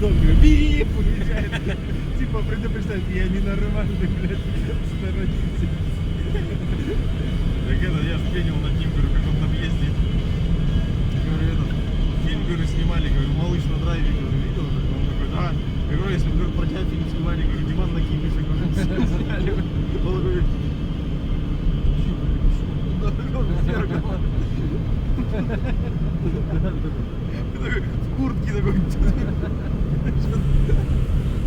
Бип, уезжает. Типа предупреждает, я ненормальный, блядь, сторонитесь. Так это, я впенил над ним, говорю, как он там ездит. Говорю, этот, фильм, говорю, снимали, говорю, малыш на драйве, говорю, видел? Он такой, да. Я говорю, если бы, говорю, про тебя фильм снимали, говорю, Диман на Кипише, говорю, сняли. Он говорит, в зеркало. В куртке такой.